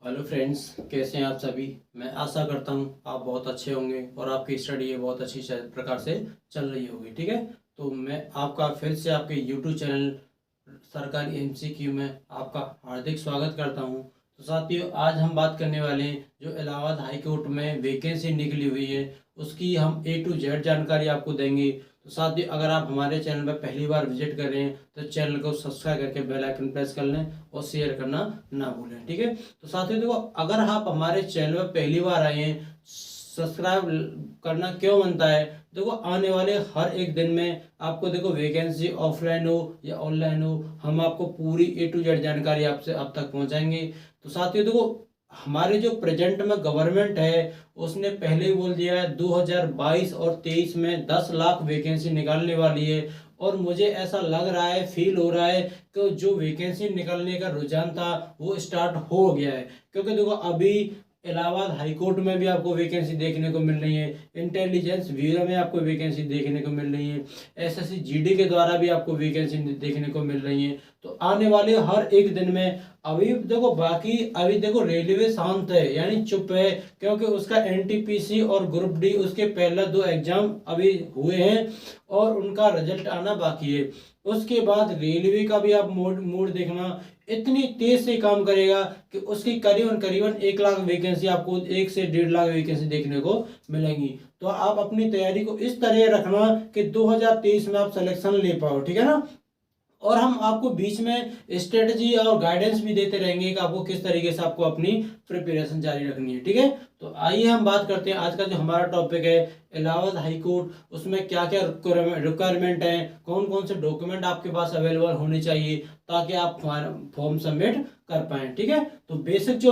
Hello friends, कैसे हैं आप सभी। मैं आशा करता हूं आप बहुत अच्छे होंगे और आपकी स्टडी बहुत अच्छी प्रकार से चल रही होगी। ठीक है, तो मैं आपका फिर से आपके यूट्यूब चैनल सरकारी एमसीक्यू में आपका हार्दिक स्वागत करता हूं। तो साथियों, आज हम बात करने वाले हैं जो इलाहाबाद हाई कोर्ट में वैकेंसी निकली हुई है उसकी हम A to Z जानकारी आपको देंगे। तो साथियों, अगर आप हमारे चैनल पर पहली बार विजिट कर रहे हैं तो चैनल को सब्सक्राइब करके बेल आइकन प्रेस कर लें और शेयर करना ना भूलें। ठीक है, तो साथियों देखो, अगर आप हमारे चैनल पर पहली बार आए हैं, सब्सक्राइब करना क्यों बनता है। देखो, आने वाले हर एक दिन में आपको देखो वैकेंसी ऑफलाइन हो या ऑनलाइन हो, हम आपको पूरी A to Z जानकारी आपसे अब तक पहुंचाएंगे। तो साथियों देखो, हमारे जो प्रेजेंट में गवर्नमेंट है उसने पहले ही बोल दिया है 2022 और 23 में 10 लाख वैकेंसी निकालने वाली है। और मुझे ऐसा लग रहा है, फील हो रहा है कि जो वैकेंसी निकलने का रुझान था वो स्टार्ट हो गया है। क्योंकि देखो, अभी इलाहाबाद हाई कोर्ट में भी आपको वैकेंसी देखने को मिल रही है, इंटेलिजेंस ब्यूरो में आपको वैकेंसी देखने को मिल रही है, एसएससी जीडी के द्वारा भी आपको वैकेंसी देखने को मिल रही है। तो आने वाले हर एक दिन में अभी देखो, बाकी अभी देखो रेलवे शांत है यानी चुप है, क्योंकि उसका एनटीपीसी और ग्रुप डी उसके पहले 2 एग्जाम अभी हुए हैं और उनका रिजल्ट आना बाकी है। उसके बाद रेलवे का भी आप मोड मोड देखना, इतनी तेज से काम करेगा कि उसकी करीबन करीबन 1 लाख वैकेंसी आपको 1 से 1.5 लाख वैकेंसी देखने को मिलेंगी। तो आप अपनी तैयारी को इस तरह रखना कि 2023 में आप सिलेक्शन ले पाओ। ठीक है ना। और हम आपको बीच में स्ट्रेटजी और गाइडेंस भी देते रहेंगे कि आपको किस तरीके से आपको अपनी प्रिपरेशन जारी रखनी है। ठीक है, तो आइए हम बात करते हैं आज का जो हमारा टॉपिक है इलाहाबाद हाई कोर्ट, उसमें क्या क्या रिक्वायरमेंट है, कौन कौन से डॉक्यूमेंट आपके पास अवेलेबल होने चाहिए ताकि आप फॉर्म सबमिट कर पाएं। ठीक है, तो बेसिक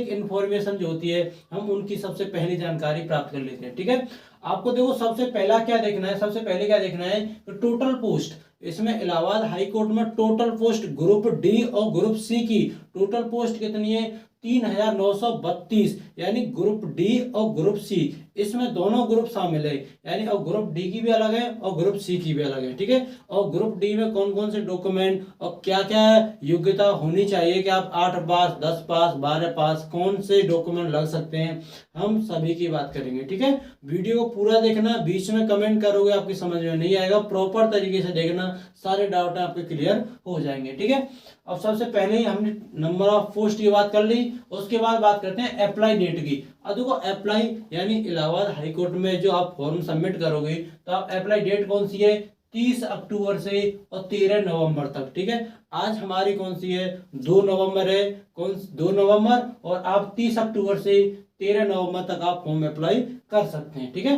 इन्फॉर्मेशन जो होती है हम उनकी सबसे पहली जानकारी प्राप्त कर लेते हैं। ठीक है, आपको देखो सबसे पहला क्या देखना है, सबसे पहले क्या देखना है तो टोटल पोस्ट। इसमें इलाहाबाद हाई कोर्ट में टोटल पोस्ट ग्रुप डी और ग्रुप सी की टोटल पोस्ट कितनी है 3932, यानी ग्रुप डी और ग्रुप सी, इसमें दोनों ग्रुप शामिल है। यानी और ग्रुप डी की भी अलग है और ग्रुप सी की भी अलग है। ठीक है, और ग्रुप डी में कौन कौन से डॉक्यूमेंट और क्या क्या योग्यता होनी चाहिए कि आप 8 पास 10 पास 12 पास कौन से डॉक्यूमेंट लग सकते हैं, हम सभी की बात करेंगे। ठीक है, वीडियो को पूरा देखना, बीच में कमेंट करोगे आपकी समझ में नहीं आएगा, प्रॉपर तरीके से देखना, सारे डाउट आपके क्लियर हो जाएंगे। ठीक है, अब सबसे पहले ही हमने नंबर ऑफ पोस्ट की बात कर ली, उसके बाद बात करते हैं अप्लाई डेट की। अब देखो, अप्लाई यानी इलाहाबाद हाई कोर्ट में जो आप फॉर्म सबमिट करोगे तो आप अप्लाई डेट कौन सी है 30 अक्टूबर से और 13 नवंबर तक। ठीक है, आज हमारी कौन सी है 2 नवंबर है, 2 नवंबर, और आप 30 अक्टूबर से 13 नवंबर तक आप फॉर्म अप्लाई कर सकते हैं। ठीक है,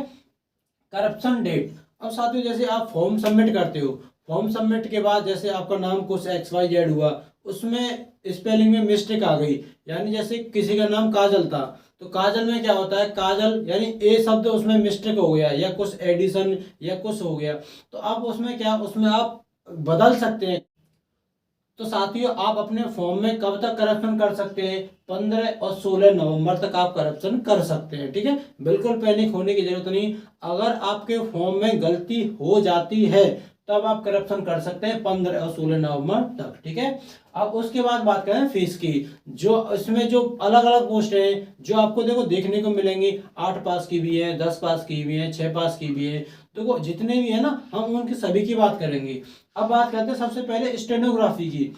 करप्शन डेट। अब साथियों, जैसे आप फॉर्म सबमिट करते हो, फॉर्म सबमिट के बाद जैसे आपका नाम कुछ XYZ हुआ, उसमें स्पेलिंग में मिस्टेक आ गई, यानी जैसे किसी का नाम काजल था तो काजल में क्या होता है काजल यानी ए शब्द उसमें मिस्टेक हो गया या कुछ एडिशन या कुछ हो गया, तो आप उसमें क्या उसमें आप बदल सकते हैं। तो साथियों, आप अपने फॉर्म में कब तक करप्शन कर सकते हैं 15 और 16 नवंबर तक आप करप्शन कर सकते हैं। ठीक है, बिल्कुल पैनिक होने की जरूरत नहीं। अगर आपके फॉर्म में गलती हो जाती है तब आप करप्शन कर सकते हैं 15 और 16 नवंबर तक। ठीक है, अब उसके बाद बात करें फीस की। जो इसमें जो अलग अलग पोस्ट है जो आपको देखो देखने को मिलेंगी, 8 पास की भी है, 10 पास की भी है, 6 पास की भी है, देखो जितने भी है ना हम उनकी सभी की बात करेंगे। अब बात करते हैं सबसे पहले स्टेनोग्राफी की।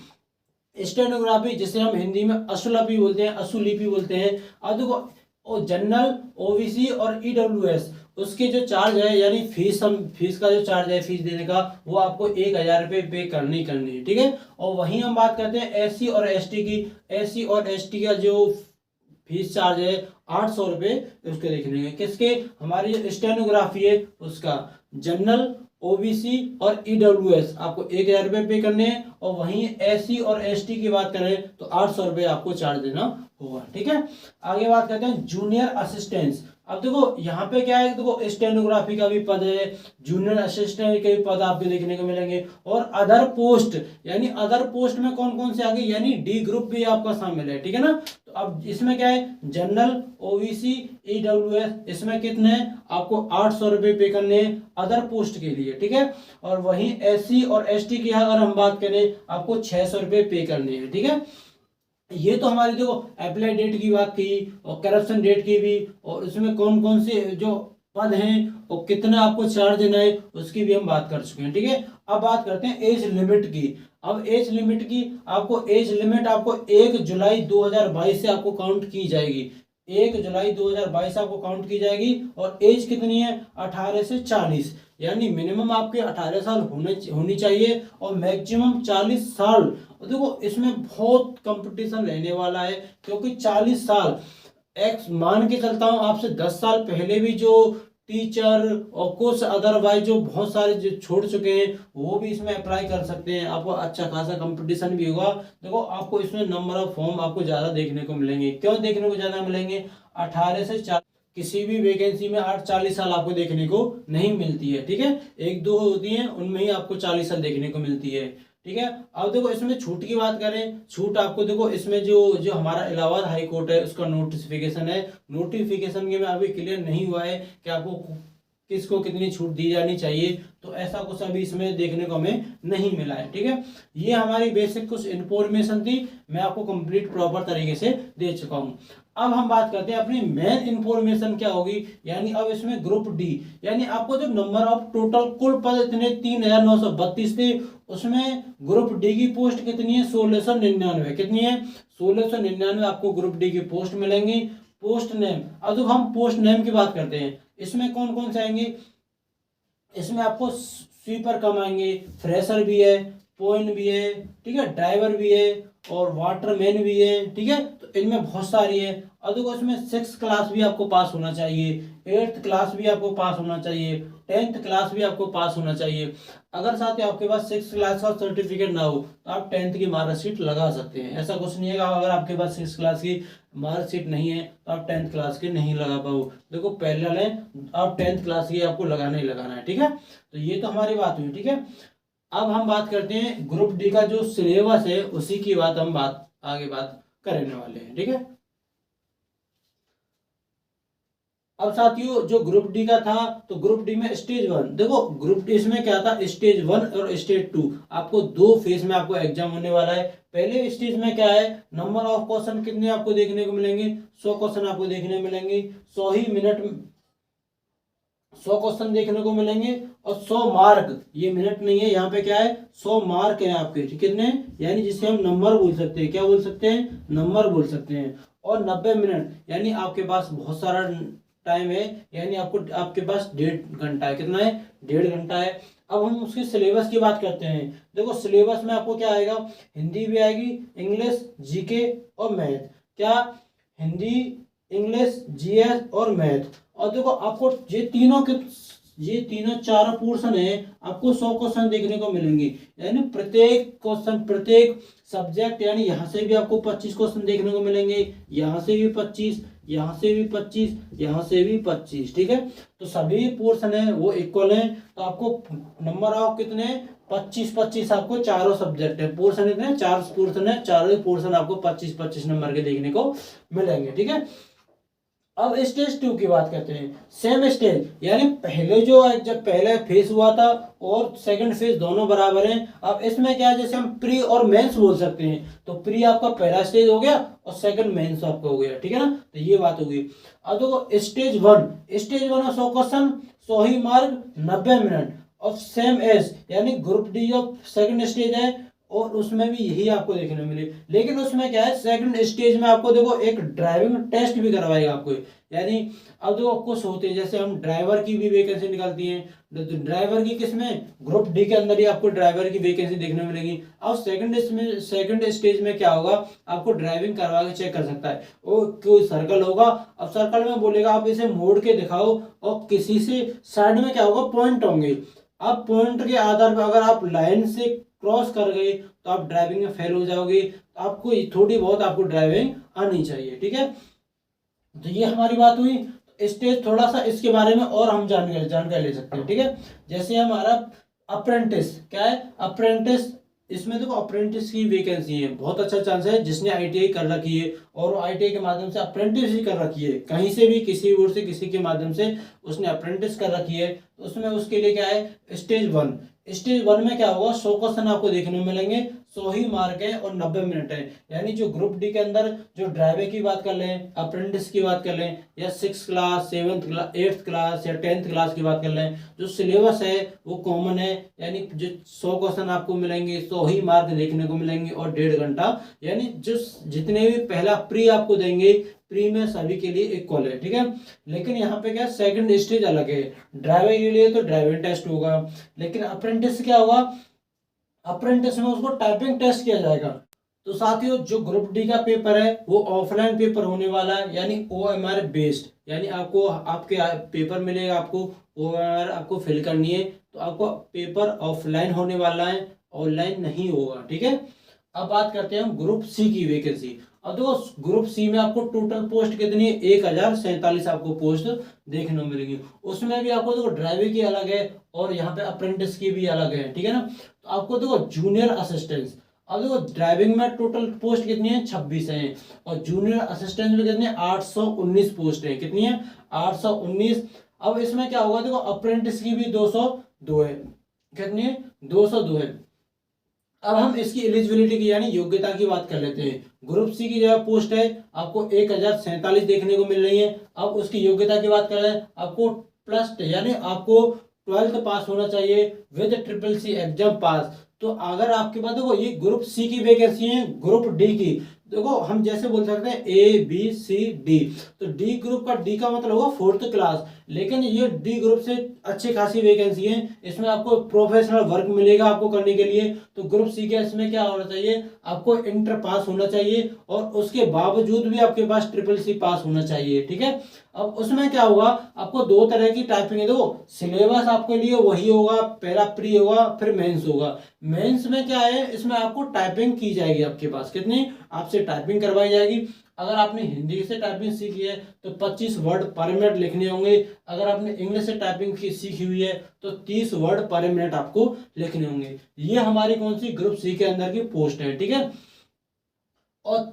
स्टेनोग्राफी जिसे हम हिंदी में अशुलिपि बोलते हैं, अशुलिपि बोलते हैं। अब देखो, जनरल, ओबीसी और ईडब्ल्यूएस उसके जो चार्ज है यानी फीस का जो चार्ज है फीस देने का, वो आपको 1000 रुपये पे करनी है। ठीक है, और वहीं हम बात करते हैं SC और ST की। SC और ST का जो फीस चार्ज है 800 रुपये उसके देखने हैं। किसके, हमारी जो स्टेनोग्राफी है उसका। जनरल, ओबीसी और ईडब्ल्यूएस आपको 1000 रुपये पे करने हैं, और वहीं SC और ST की बात करें तो 800 रुपये आपको चार्ज देना होगा। ठीक है, आगे बात करते हैं जूनियर असिस्टेंट। अब देखो यहाँ पे क्या है, देखो स्टेनोग्राफी का भी पद है, जूनियर असिस्टेंट के भी पद आपको देखने को मिलेंगे, और अदर पोस्ट, यानी अदर पोस्ट में कौन कौन से आगे यानी डी ग्रुप भी आपका शामिल है। ठीक है ना, तो अब इसमें क्या है जनरल, ओबीसी, ईडब्ल्यूएस, इसमें कितने हैं आपको 800 रुपये पे करने हैं अदर पोस्ट के लिए। ठीक है, और वहीं SC और ST की अगर हम बात करें आपको 600 रुपये पे करने हैं। ठीक है, ये तो हमारी देखो अप्लाई डेट की बात की और करप्शन डेट की भी, और उसमें कौन कौन से जो पद हैं और कितना आपको चार्ज देना है उसकी भी हम बात कर चुके हैं, ठीक है। अब बात करते हैं एज लिमिट की। अब एज लिमिट की, आपको एज लिमिट आपको 1 जुलाई 2022 से आपको काउंट की जाएगी। 1 जुलाई 2022 आपको काउंट की जाएगी। और एज कितनी है? 18 से 40, यानी मिनिमम आपके 18 साल होनी चाहिए और मैक्सिमम 40 साल। और देखो इसमें बहुत कंपटीशन रहने वाला है, क्योंकि 40 साल एक्स मान के चलता हूँ, आपसे 10 साल पहले भी जो टीचर और कुछ अदरवाइज जो बहुत सारे जो छोड़ चुके हैं वो भी इसमें अप्लाई कर सकते हैं। आपको अच्छा खासा कंपटीशन भी होगा। देखो आपको इसमें नंबर ऑफ फॉर्म आपको ज़्यादा देखने को मिलेंगे। क्यों देखने को ज़्यादा मिलेंगे? 18 से 40, किसी भी वैकेंसी में 40 साल आपको देखने को नहीं मिलती है, ठीक है। एक दो होती हैं उनमें ही आपको 40 साल देखने को मिलती है, ठीक है। अब देखो इसमें छूट की बात करें, छूट आपको देखो इसमें जो जो हमारा इलाहाबाद हाई कोर्ट है उसका नोटिफिकेशन है। नोटिफिकेशन के में अभी क्लियर नहीं हुआ है कि आपको किसको कितनी छूट दी जानी चाहिए, तो ऐसा कुछ अभी इसमें देखने को हमें नहीं मिला है, ठीक है। ये हमारी बेसिक कुछ इंफॉर्मेशन थी, मैं आपको कंप्लीट प्रॉपर तरीके से दे चुका हूँ। अब हम बात करते हैं अपनी मेन इंफॉर्मेशन क्या होगी, यानी अब इसमें ग्रुप डी, यानी आपको जो नंबर ऑफ टोटल कुल पद इतने 3932 थे, उसमें ग्रुप डी की पोस्ट कितनी है? 1699। कितनी है? 1699 आपको ग्रुप डी की पोस्ट मिलेंगी। पोस्ट नेम, अब जब हम पोस्ट नेम की बात करते हैं, इसमें कौन कौन से आएंगे? इसमें आपको स्वीपर कम आएंगे, फ्रेशर भी है, पोइन भी है, ठीक है, ड्राइवर भी है और वाटरमैन भी है, ठीक है। तो इनमें बहुत सारी है। और देखो इसमें 6 क्लास भी आपको पास होना चाहिए, 8th क्लास भी आपको पास होना चाहिए, 10th क्लास भी आपको पास होना चाहिए। अगर साथ ही आपके पास 6 क्लास का सर्टिफिकेट ना हो तो आप 10th की मार्कशीट लगा सकते हैं। ऐसा कुछ नहीं है अगर आपके पास 6 क्लास की मार्कशीट नहीं है तो आप 10th क्लास की नहीं लगा पाओ। देखो पहले आप 10th क्लास की आपको लगाना ही लगाना है, ठीक है। तो ये तो हमारी बात हुई, ठीक है। अब हम बात करते हैं ग्रुप डी का जो सिलेबस है उसी की बात हम आगे बात करने वाले हैं, ठीक है। अब साथियों जो ग्रुप डी का था, तो ग्रुप डी में स्टेज 1, देखो ग्रुप डी इसमें क्या था, स्टेज 1 और स्टेज 2, आपको 2 फेज में आपको एग्जाम होने वाला है। पहले स्टेज में क्या है, नंबर ऑफ क्वेश्चन कितने आपको देखने को मिलेंगे? 100 क्वेश्चन आपको देखने मिलेंगे। 100 ही मिनट 100 क्वेश्चन देखने को मिलेंगे और 100 मार्क, ये मिनट नहीं है, यहाँ पे क्या है, 100 मार्क है आपके, कितने, यानी जिसे हम नंबर बोल सकते हैं, क्या बोल सकते हैं, नंबर बोल सकते हैं। और 90 मिनट, यानी आपके पास बहुत सारा टाइम है, यानी आपके पास 1.5 घंटा है। कितना है? 1.5 घंटा है। अब हम उसके सिलेबस की बात करते हैं। देखो सिलेबस में आपको क्या आएगा, हिंदी भी आएगी, इंग्लिश, जीके और मैथ। क्या? हिंदी, इंग्लिश, जीएस और मैथ। और देखो आपको ये तीनों चार पोर्शन है, आपको 100 क्वेश्चन देखने को मिलेंगे, यानी प्रत्येक क्वेश्चन प्रत्येक सब्जेक्ट, यानी यहाँ से भी आपको 25 क्वेश्चन देखने को मिलेंगे, यहाँ से भी 25, यहाँ से भी 25, यहाँ से भी 25, ठीक है। तो सभी पोर्शन है वो इक्वल है। तो आपको नंबर ऑफ कितने, 25 आपको चारों सब्जेक्ट है, पोर्शन इतने 4 पोर्शन है, चारों पोर्शन आपको 25 नंबर के देखने को मिलेंगे, ठीक है। अब स्टेज 2 की बात करते हैं। सेम स्टेज, यानी पहले जब पहले फेज हुआ था और सेकंड फेज दोनों बराबर हैं। अब इसमें क्या है, जैसे हम प्री और मेंस बोल सकते हैं, तो प्री आपका पहला स्टेज हो गया और सेकंड मेंस आपका हो गया, ठीक है ना। तो ये बात हो गई। अब देखो स्टेज 1 में 100 क्वेश्चन, 100 ही मार्क, 90 मिनट। और सेम एज, यानी ग्रुप डी जो सेकंड स्टेज है और उसमें भी यही आपको देखने को मिले, लेकिन उसमें क्या है, सेकंड स्टेज में आपको देखो एक ड्राइविंग टेस्ट भी करवाएगा आपको, यानी अब देखो कुछ होते हैं, जैसे हम ड्राइवर की भी वैकेंसी निकलती है, तो ड्राइवर की किसमें, ग्रुप डी के अंदर ही आपको ड्राइवर की वैकेंसी देखने मिलेगी। अब सेकंड स्टेज में क्या होगा, आपको ड्राइविंग करवा के चेक कर सकता है। और कोई सर्कल होगा, अब सर्कल में बोलेगा आप इसे मोड़ के दिखाओ, और किसी से साइड में क्या होगा, पॉइंट होंगे। अब पॉइंट के आधार पर अगर आप लाइन से क्रॉस कर गए तो आप ड्राइविंग में फेल हो जाओगे। तो आपको थोड़ी बहुत आपको ड्राइविंग आनी चाहिए, ठीक है। तो ये हमारी बात हुई। स्टेज थोड़ा सा इसके बारे में और हम जानकारी ले सकते हैं, ठीक है। जैसे हमारा अप्रेंटिस, क्या है अप्रेंटिस, इसमें देखो अप्रेंटिस की वैकेंसी है, बहुत अच्छा चांस है जिसने आईटीआई कर रखी है और आईटीआई के माध्यम से अप्रेंटिस ही कर रखी है, कहीं से भी किसी ओर से किसी के माध्यम से उसने अप्रेंटिस कर रखी है, तो उसमें उसके लिए क्या है, स्टेज 1 में क्या होगा, 100 क्वेश्चन आपको देखने को मिलेंगे, 100 ही मार्क है और 90 मिनट है। यानी जो ग्रुप डी के अंदर जो ड्राइवर की बात कर लें, अप्रेंटिस की बात कर लें, या 6th class, 7th class, 8th class या 10th क्लास की बात कर लें, जो सिलेबस है वो कॉमन है। यानी जो 100 क्वेश्चन आपको मिलेंगे, 100 ही मार्क देखने को मिलेंगे और 1.5 घंटा। यानी जो जितने भी पहला प्री आपको देंगे, प्री में सभी के लिए इक्वल है, ठीक है। लेकिन यहाँ पे क्या सेकंड स्टेज अलग है। ड्राइवर के लिए तो ड्राइविंग टेस्ट होगा, लेकिन अप्रेंटिस क्या होगा, अप्रेंटिस में उसको टाइपिंग टेस्ट किया जाएगा। तो साथियों जो ग्रुप डी का पेपर है वो ऑफलाइन पेपर होने वाला है, यानी OMR बेस्ड। यानी आपको आपके पेपर मिलेगा, आपको OMR आपको फिल करनी है, तो आपको पेपर ऑफलाइन होने वाला है, ऑनलाइन नहीं होगा, ठीक है। अब बात करते हैं हम ग्रुप सी की वैकेंसी। अब देखो ग्रुप सी में आपको टोटल पोस्ट कितनी है, 1047 आपको पोस्ट देखने को मिलेगी। उसमें भी आपको देखो ड्राइवर की अलग है और यहाँ पे अप्रेंटिस की भी अलग है, ठीक है ना। तो आपको देखो जूनियर असिस्टेंट, अब देखो ड्राइविंग में टोटल पोस्ट कितनी है, 26 है, और जूनियर असिस्टेंट में कितनी है, 819 पोस्ट है। कितनी है, 819। अब इसमें क्या होगा, देखो अप्रेंटिस की भी 202 है। कितनी है, 202 है। अब हम इसकी एलिजिबिलिटी की यानी योग्यता की बात कर लेते हैं। ग्रुप सी की जो पोस्ट है आपको 1047 देखने को मिल रही है। अब उसकी योग्यता की बात करें, आपको प्लस यानी आपको 12th पास होना चाहिए विद CCC एग्जाम पास। तो अगर आपके पास देखो ये ग्रुप सी की वैकेंसी है, ग्रुप डी की देखो हम जैसे बोल सकते हैं ABCD। तो डी ग्रुप का डी का मतलब होगा 4th क्लास, लेकिन ये डी ग्रुप से अच्छी खासी वैकेंसी है। इसमें आपको प्रोफेशनल वर्क मिलेगा आपको करने के लिए। तो ग्रुप सी के इसमें क्या होना चाहिए, आपको इंटर पास होना चाहिए और उसके बावजूद भी आपके पास CCC पास होना चाहिए, ठीक है। अब उसमें क्या होगा, आपको 2 तरह की टाइपिंग है। देखो सिलेबस आपके लिए वही होगा, पहला प्री होगा फिर मेंस होगा। मेंस में क्या है, इसमें आपको टाइपिंग की जाएगी, आपके पास कितनी आपसे टाइपिंग करवाई जाएगी। अगर आपने हिंदी से टाइपिंग सीखी है तो 25 वर्ड पर मिनट लिखने होंगे। अगर आपने इंग्लिश से टाइपिंग की सीखी हुई है तो 30 वर्ड पर मिनट आपको लिखने होंगे। ये हमारी कौन सी ग्रुप सी के अंदर की पोस्ट है, ठीक है। और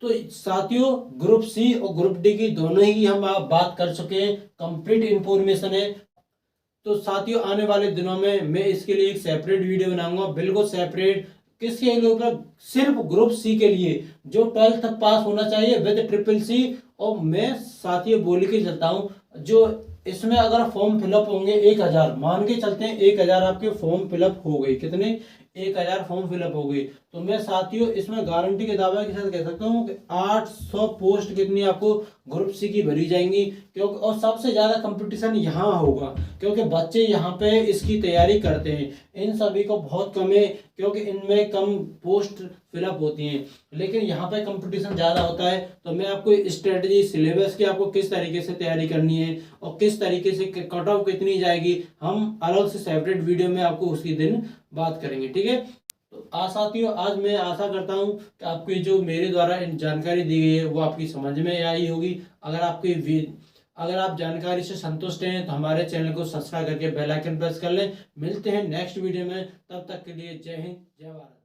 तो साथियों ग्रुप सी और ग्रुप डी की दोनों ही हम आप बात कर चुके हैं, कंप्लीट इंफॉर्मेशन है। तो साथियों आने वाले दिनों में मैं इसके लिए एक सेपरेट वीडियो बनाऊंगा, बिल्कुल सेपरेट। किसके लिए होगा, सिर्फ ग्रुप सी के लिए जो 12th तक पास होना चाहिए विद CCC। और मैं साथियों बोल के चलता हूं, जो इसमें अगर फॉर्म फिलअप होंगे 1000, मान के चलते हैं 1000 आपके फॉर्म फिलअप हो गए, कितने 1000 फॉर्म फिलअप हो गई, तो मैं साथियों इसमें गारंटी के दावे के साथ कह सकता हूँ कि 800 पोस्ट कितनी आपको ग्रुप सी की भरी जाएंगी। क्योंकि और सबसे ज्यादा कंपटीशन यहाँ होगा, क्योंकि बच्चे यहाँ पे इसकी तैयारी करते हैं। इन सभी को बहुत कम है, क्योंकि इनमें कम पोस्ट फिलअप होती हैं, लेकिन यहाँ पे कंपटीशन ज़्यादा होता है। तो मैं आपको स्ट्रेटजी सिलेबस की आपको किस तरीके से तैयारी करनी है और किस तरीके से कट ऑफ कितनी जाएगी, हम अलग से सेपरेट वीडियो में आपको उसी दिन बात करेंगे, ठीक है। तो साथियों आज मैं आशा करता हूँ कि आपकी जो मेरे द्वारा जानकारी दी गई है वो आपकी समझ में आई होगी। अगर आप जानकारी से संतुष्ट हैं तो हमारे चैनल को सब्सक्राइब करके बेल आइकन प्रेस कर लें। मिलते हैं नेक्स्ट वीडियो में, तब तक के लिए जय हिंद जय भारत।